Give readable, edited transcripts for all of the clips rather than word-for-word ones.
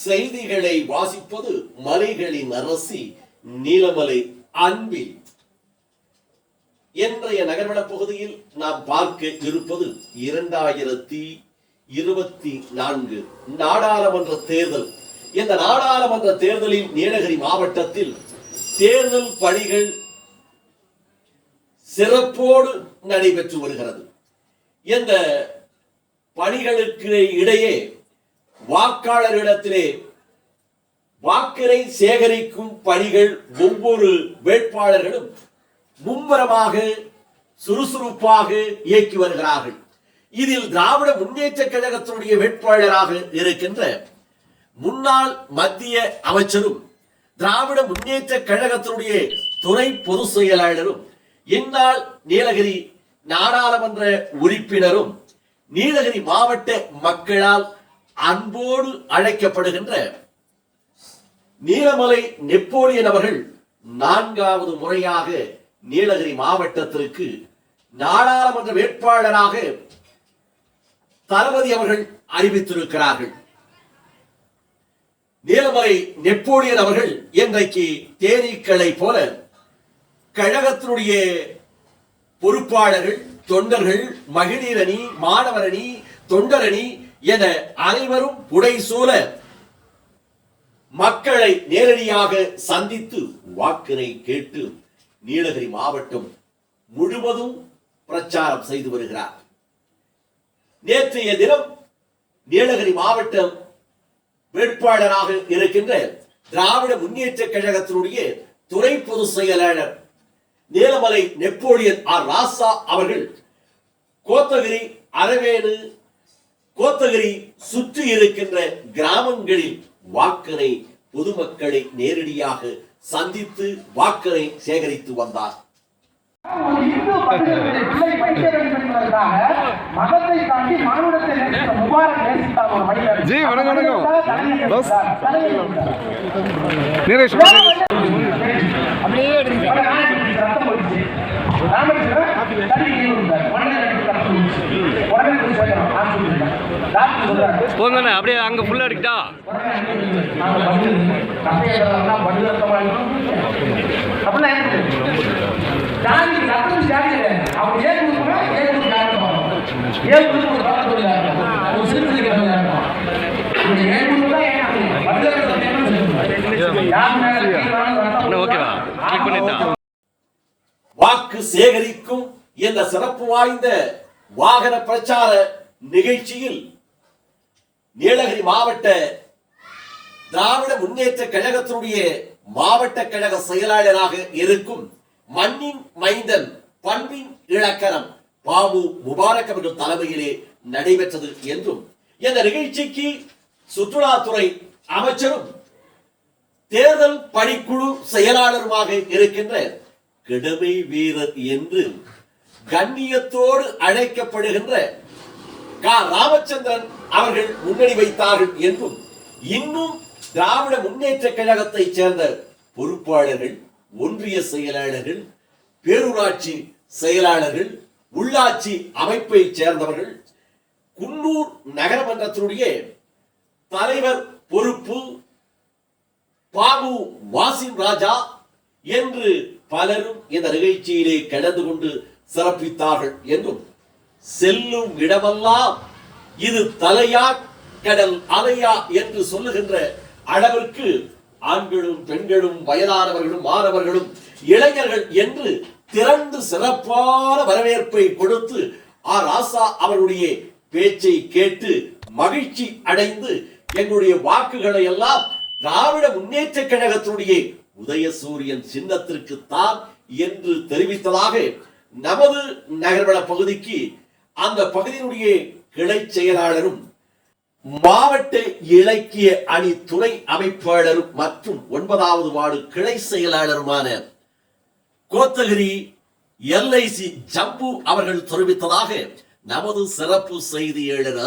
செய்திகளை வாசிப்பது மலைகளின் அரசி நீலமலை அன்பில். இன்றைய நகர்வள பகுதியில் நாம் பார்க்க இருப்பது 2024 நாடாளுமன்ற தேர்தல். இந்த நாடாளுமன்ற தேர்தலில் நீலகிரி மாவட்டத்தில் தேர்தல் பணிகள் சிறப்போடு நடைபெற்று வருகிறது. இந்த பணிகளுக்கு இடையே வாக்காளரிடத்திலே வாக்கினை சேகரிக்கும் பணிகள் ஒவ்வொரு வேட்பாளர்களும் மும்முரமாக சுறுசுறுப்பாக இயக்கி வருகிறார்கள். இதில் திராவிட முன்னேற்ற கழகத்தினுடைய வேட்பாளராக இருக்கின்ற முன்னாள் மத்திய அமைச்சரும் திராவிட முன்னேற்ற கழகத்தினுடைய துணை பொதுச் செயலாளரும் இந்நாள் நீலகிரி நாடாளுமன்ற உறுப்பினரும் நீலகிரி மாவட்ட மக்களால் அன்போடு அழைக்கப்படுகின்ற நீலமலை நெப்போலியன் அவர்கள் 4வது முறையாக நீலகிரி மாவட்டத்திற்கு நாடாளுமன்ற வேட்பாளராக தளபதி அவர்கள் அறிவித்திருக்கிறார்கள். நீலமலை நெப்போலியன் அவர்கள் இன்றைக்கு தேனீக்களை போல கழகத்தினுடைய பொறுப்பாளர்கள், தொண்டர்கள், மகளிர் அணி, மாணவர் அணி, தொண்டர் அணி என அனைவரும் புடைசூழ மக்களை நேரடியாக சந்தித்து வாக்கினை கேட்டு நீலகிரி மாவட்டம் முழுவதும் பிரச்சாரம் செய்து வருகிறார். நேற்றைய தினம் நீலகிரி மாவட்டம் வேட்பாளராக இருக்கின்ற திராவிட முன்னேற்ற கழகத்தினுடைய துணை பொதுச் செயலாளர் நீலமலை நெப்போலியன் ஆர் ராசா அவர்கள் கோத்தகிரி, அரவேணு, கோத்தகிரி சுற்றி இருக்கின்ற கிராமங்களில் வாக்கினை பொதுமக்களை நேரடியாக சந்தித்து வாக்கினை சேகரித்து வந்தார். அப்படியே அங்க ஃபுல்லா அடிக்கிட்டா வாக்கு சேகரிக்கும் இந்த சிறப்பு வாய்ந்த வாகன பிரச்சார நிகழ்ச்சியில் நீலகிரி மாவட்ட திராவிட முன்னேற்ற கழகத்தினுடைய மாவட்ட கழக செயலாளராக இருக்கும் மண்ணின் மைந்தன், பண்பின் இலக்கணம் பாபு முபாரக் அவர்கள் தலைமையிலே நடைபெற்றது என்றும் இந்த நிகழ்ச்சிக்கு சுற்றுலாத்துறை அமைச்சரும் தேர்தல் பணிக்குழு செயலாளருமாக இருக்கின்ற கிடமை வீரர் என்று கண்ணியத்தோடு அழைக்கப்படுகின்ற ராமச்சந்திரன் அவர்கள் முன்னணி வைத்தார்கள் என்றும் இன்னும் திராவிட முன்னேற்ற கழகத்தை சேர்ந்த பொறுப்பாளர்கள், ஒன்றிய செயலாளர்கள், பேரூராட்சி செயலாளர்கள், உள்ளாட்சி அமைப்பை சேர்ந்தவர்கள், குன்னூர் நகரமன்றத்தினுடைய தலைவர் பொறுப்பு பாபு வாசிம் ராஜா என்று பலரும் இந்த நிகழ்ச்சியிலே கலந்து கொண்டு சிறப்பித்தார்கள் என்றும் செல்லும் இடமெல்லாம் இது தலையா கடல் அலையா என்று சொல்லுகின்ற அளவிற்கு ஆண்களும் பெண்களும் வயதானவர்களும் மாணவர்களும் இளைஞர்கள் என்று திரண்டு சிறப்பான வரவேற்பை கொடுத்து ஆர் ராசா அவருடைய பேச்சை கேட்டு மகிழ்ச்சி அடைந்து எங்களுடைய வாக்குகளை எல்லாம் திராவிட முன்னேற்ற கழகத்தினுடைய உதயசூரியன் சின்னத்திற்கு தான் என்று தெரிவித்ததாக நமது நகர்வள பகுதிக்கு அந்த பகுதியினுடைய கிளை செயலாளரும் மாவட்ட இலக்கிய அணி துணை அமைப்பாளரும் மற்றும் 9வது வார்டு கிளை செயலாளருமான கோத்தகிரி LIC ஜம்பு அவர்கள் தெரிவித்ததாக நமது சிறப்பு செய்தியாளர்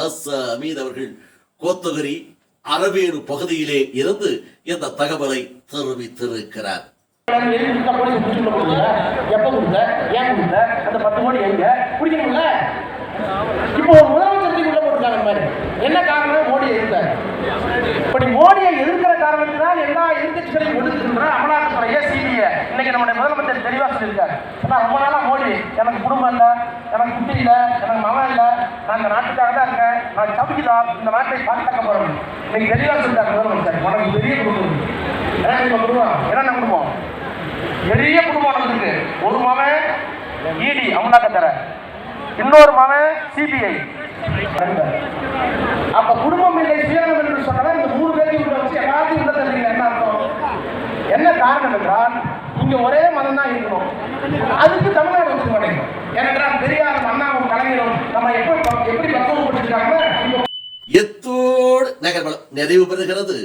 அமீத் அவர்கள் கோத்தகிரி அரவேணு பகுதியிலே இருந்து இந்த தகவலை தெரிவித்திருக்கிறார். இப்போ முதலமைச்சர் போட்டிருக்காங்க மாதிரி. என்ன காரணம்? மோடியை எதிர்த்தார். இப்படி மோடியை எதிர்க்கிற காரணத்தினால் எல்லா எதிர்கட்சிகளையும் ஒதுக்குகின்ற அமலாக்கத்துறையை சிபிஐ இன்னைக்கு நம்முடைய முதலமைச்சர் தெளிவாக சொல்லியிருக்காரு. ஏன்னா ரொம்ப நாளாக மோடி எனக்கு குடும்பம் இல்லை, எனக்கு குட்டி இல்லை, எனக்கு மகன் இல்லை, நான் இந்த நாட்டுக்காக தான் இருக்கேன், நான் சமைக்குதான் இந்த நாட்டை பாதுகாக்க போறேன் இன்னைக்கு தெளிவாக சொல்லிட்டாங்க முதலமைச்சர். உனக்கு பெரிய குடும்பம் ஏன்னா நம்ம குடும்பம் என்னென்ன குடும்பம்? பெரிய குடும்பம் உனக்கு இருக்கு. ஒரு மகன் இடி அமலாக்கத்துறை, இன்னொரு மகன் சிபிஐ. அப்ப குடும்பம் இல்லை சுயநலம் என்று சொன்னா இந்த 3 பேரையும் உள்ள வச்சு எல்லாத்தையும் உள்ள தருவீங்க. என்ன அர்த்தம்? என்ன காரணம் என்றால் இங்க ஒரே மதம் தான் இருக்கணும். அதுக்கு தமிழ்நாடு ஒத்துக்க மாட்டேங்கும். ஏனென்றால் பெரியாரும் அண்ணாவும் கலைஞரும் நம்ம எப்படி பக்குவப்பட்டிருக்காங்க. எத்தோடு நகர்வலம் நிறைவு பெறுகிறது.